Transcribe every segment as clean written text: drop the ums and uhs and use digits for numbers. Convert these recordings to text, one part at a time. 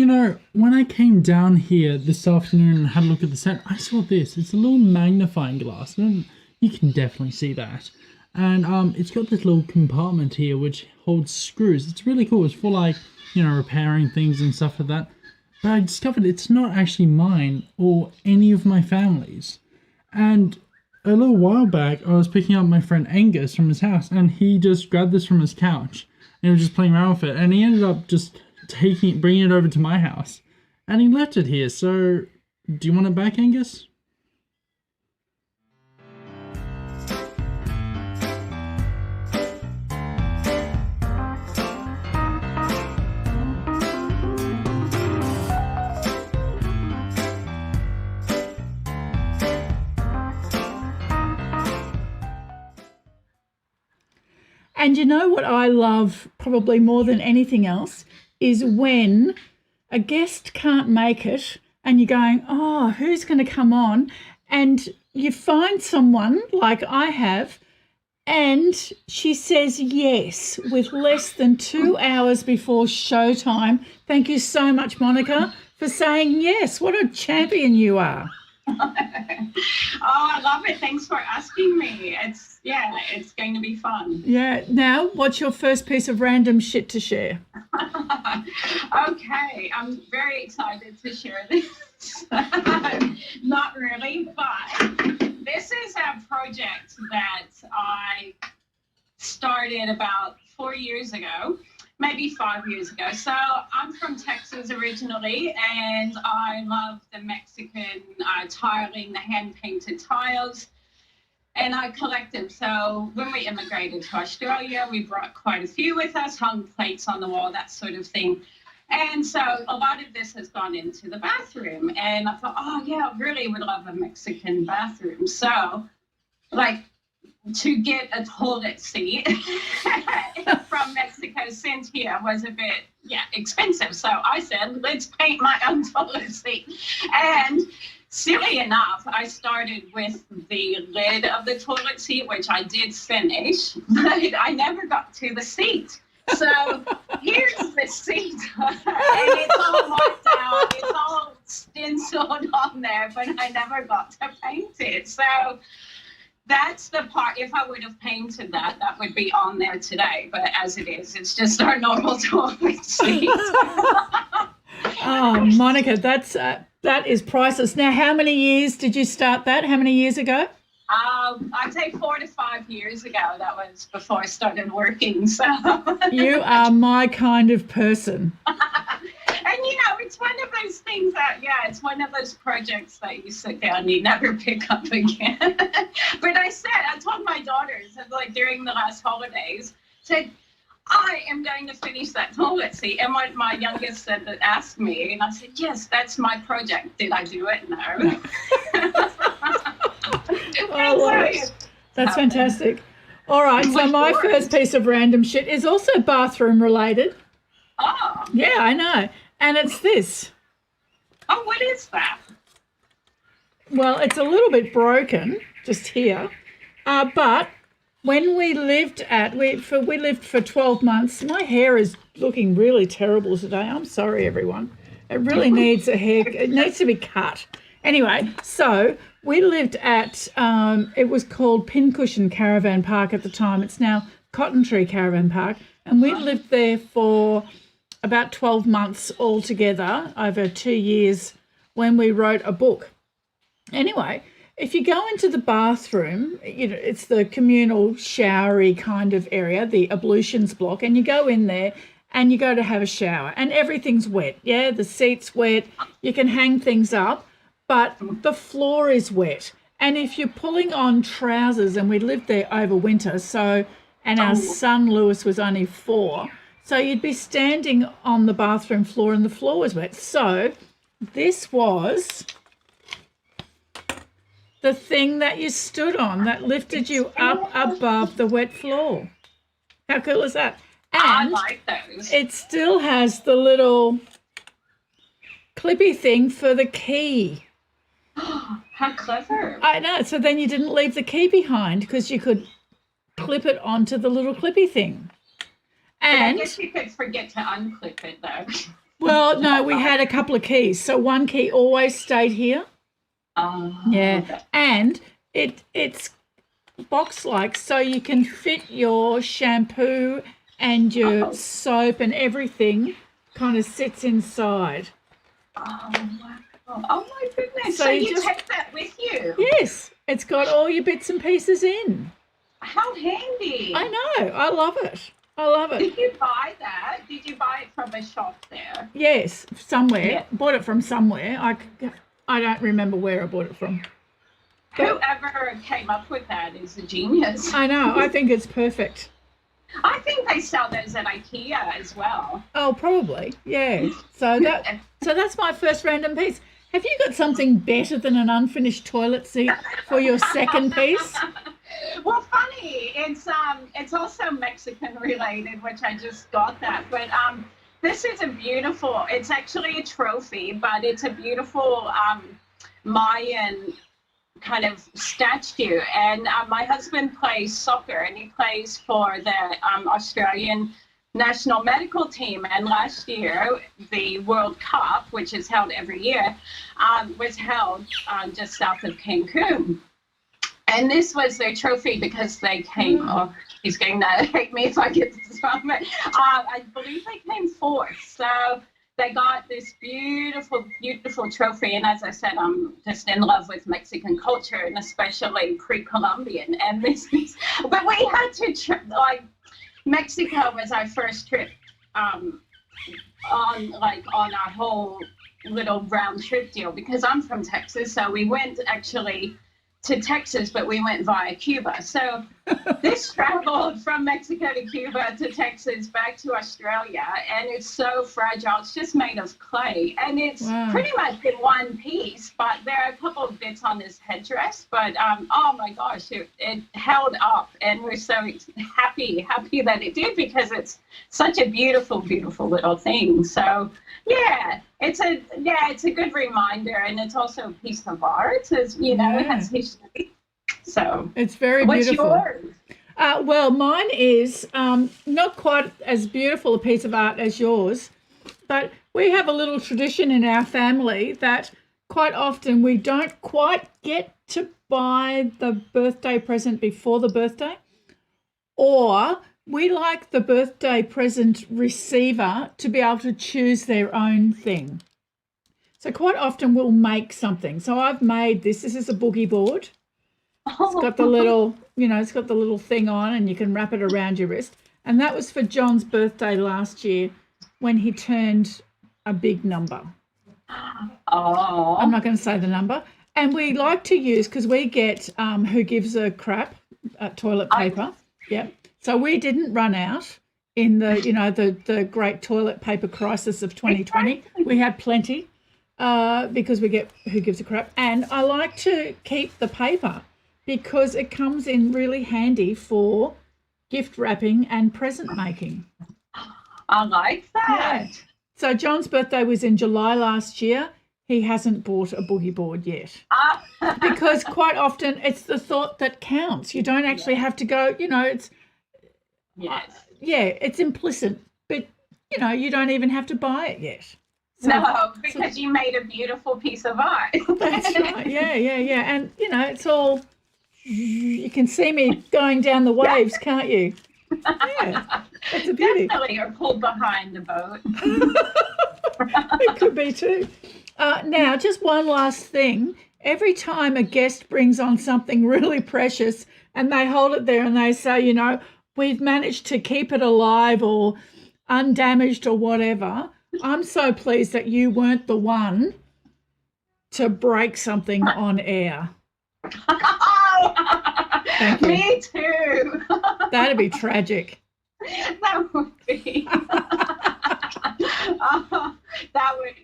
when I came down here this afternoon and had a look at the set, I saw this. It's a little magnifying glass, and you can definitely see that. And it's got this little compartment here which holds screws. It's really cool. It's for like, repairing things and stuff like that. But I discovered it's not actually mine or any of my family's. And a little while back, I was picking up my friend Angus from his house, and he just grabbed this from his couch, and he was just playing around with it, and he ended up just bringing it over to my house, and he left it here. So, do you want it back, Angus? And you know what I love probably more than anything else is when a guest can't make it and you're going, oh, who's going to come on? And you find someone like I have, and she says yes with less than 2 hours before showtime. Thank you so much, Monica, for saying yes. What a champion you are. I love it. Thanks for asking me. It's going to be fun. Yeah. Now, what's your first piece of random shit to share? Okay, I'm very excited to share this. Not really, but this is a project that I started about 4 years ago, maybe 5 years ago. So I'm from Texas originally, and I love the Mexican tiling, the hand-painted tiles, and I collect them. So when we immigrated to Australia, we brought quite a few with us, hung plates on the wall, that sort of thing. And so a lot of this has gone into the bathroom, and I thought, oh yeah, I really would love a Mexican bathroom. So to get a toilet seat from Mexico sent here was a bit, expensive. So I said, let's paint my own toilet seat. And silly enough, I started with the lid of the toilet seat, which I did finish, but I never got to the seat. So here's the seat, and it's all marked out, it's all stenciled on there, but I never got to paint it. So that's the part. If I would have painted that, that would be on there today. But as it is, it's just our normal toilet seat. Oh, Monica, that is priceless. Now, how many years did you start that? How many years ago? I'd say 4 to 5 years ago. That was before I started working. So you are my kind of person. And it's one of those things that, it's one of those projects that you sit down and you never pick up again. But I told my daughters, during the last holidays, said, I am going to finish that toilet seat. And my youngest said that asked me, and I said, yes, that's my project. Did I do it? No. Oh, that's fantastic. All right, so my first piece of random shit is also bathroom related. Oh. Yeah, I know. And it's this. Oh, what is that? Well, it's a little bit broken just here. But when we lived for 12 months, my hair is looking really terrible today. I'm sorry, everyone. It really needs it needs to be cut. Anyway, so we lived at, it was called Pincushion Caravan Park at the time. It's now Cotton Tree Caravan Park. And we lived there for about 12 months altogether over 2 years when we wrote a book. Anyway, if you go into the bathroom, it's the communal showery kind of area, the ablutions block, and you go in there and you go to have a shower and everything's wet. Yeah, the seat's wet. You can hang things up, but the floor is wet. And if you're pulling on trousers, and we lived there over winter, and our son Lewis was only 4, so you'd be standing on the bathroom floor and the floor was wet. So this was the thing that you stood on that lifted you up above the wet floor. How cool is that? And I like those. It still has the little clippy thing for the key. How clever. I know. So then you didn't leave the key behind because you could clip it onto the little clippy thing. And I guess you could forget to unclip it, though. Well, no, we had a couple of keys. So one key always stayed here. Yeah, Okay. and it's box like, so you can fit your shampoo and your Oh. soap and everything kind of sits inside. Oh, wow. Oh my goodness. So So you you just- take that with you? Yes, it's got all your bits and pieces in. How handy. I know. I love it. I love it. Did you buy that? Did you buy it from a shop there? Yes, somewhere. Yeah. Bought it from somewhere. I don't remember where I bought it from. But Whoever came up with that is a genius. I know. I think it's perfect. I think they sell those at IKEA as well. Oh, probably. Yeah. So that's my first random piece. Have you got something better than an unfinished toilet seat for your second piece? Well, funny. It's also Mexican related, which I just got that. But this is a beautiful. It's actually a trophy, but it's a beautiful Mayan kind of statue. And my husband plays soccer, and he plays for the Australian national medical team. And last year, the World Cup, which is held every year, was held just south of Cancun. And this was their trophy because they came. Oh, he's going to hate me if I get this wrong. But I believe they came fourth. So they got this beautiful, beautiful trophy. And as I said, I'm just in love with Mexican culture, and especially pre-Columbian. And but we had to Mexico was our first trip on our whole little round trip deal, because I'm from Texas. So we went actually to Texas, but we went via Cuba. So this traveled from Mexico to Cuba to Texas back to Australia, and it's so fragile. It's just made of clay, and it's pretty much in one piece, but there are a couple of bits on this headdress. But oh my gosh, it held up, and we're so happy that it did, because it's such a beautiful, beautiful little thing. So yeah, it's a good reminder, and it's also a piece of art, as you know, it has history. So it's very what's beautiful. yours? Well, mine is not quite as beautiful a piece of art as yours, but we have a little tradition in our family that quite often we don't quite get to buy the birthday present before the birthday, or we like the birthday present receiver to be able to choose their own thing. So quite often we'll make something. So I've made this. This is a boogie board. It's got the little, it's got the little thing on, and you can wrap it around your wrist. And that was for John's birthday last year when he turned a big number. Oh. I'm not going to say the number. And we like to use, because we get Who Gives a Crap toilet paper. Yeah. So we didn't run out in the great toilet paper crisis of 2020. We had plenty because we get Who Gives a Crap. And I like to keep the paper because it comes in really handy for gift wrapping and present making. I like that. Yeah. So John's birthday was in July last year. He hasn't bought a boogie board yet because quite often it's the thought that counts. You don't actually have to go, it's... Yes. It's implicit, but, you don't even have to buy it yet. So, No, because you made a beautiful piece of art. That's right. Yeah. And, it's all... You can see me going down the waves, can't you? Yeah, it's a beauty. Definitely, or pulled behind the boat. It could be too. Now, just one last thing. Every time a guest brings on something really precious and they hold it there and they say, we've managed to keep it alive or undamaged or whatever, I'm so pleased that you weren't the one to break something on air. Thank you. Me too. That'd be tragic. That would be. That would,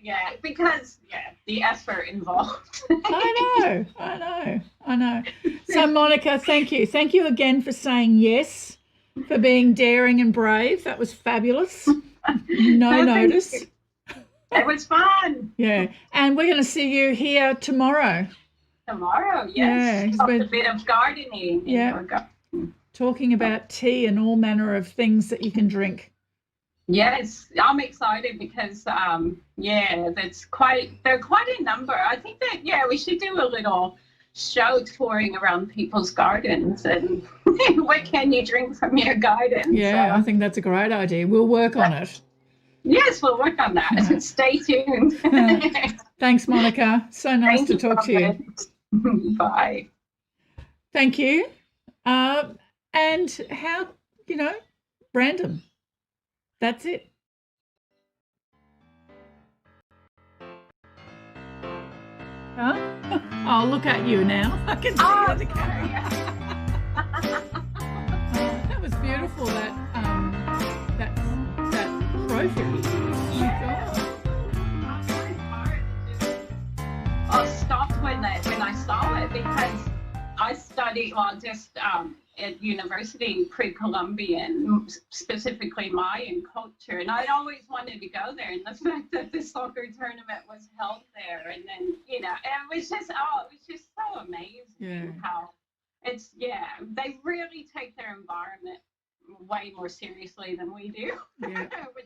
because the effort involved. I know. So, Monica, thank you. Thank you again for saying yes, for being daring and brave. That was fabulous. No notice. It was fun. Yeah. And we're going to see you here tomorrow. Tomorrow, yes. Yeah, Talk a bit of gardening. Yeah. Talking about tea and all manner of things that you can drink. Yes, I'm excited because yeah, they're quite a number. I think that yeah, we should do a little show touring around people's gardens and what can you drink from your garden. Yeah, I So think that's a great idea. We'll work on it. yes, we'll work on that. Stay tuned. Thanks, Monica. So nice Thank to you, talk to you. Robert. Bye. Thank you. And how, random. That's it. Huh? I'll look at you now. I can see you Oh, on the camera. That was beautiful. That trophy. Oh my God. I stopped when I saw it because I studied just at university in pre-Columbian, specifically Mayan culture, and I'd always wanted to go there. And the fact that the soccer tournament was held there, and then it was just so amazing Yeah. how they really take their environment way more seriously than we do, Yeah. which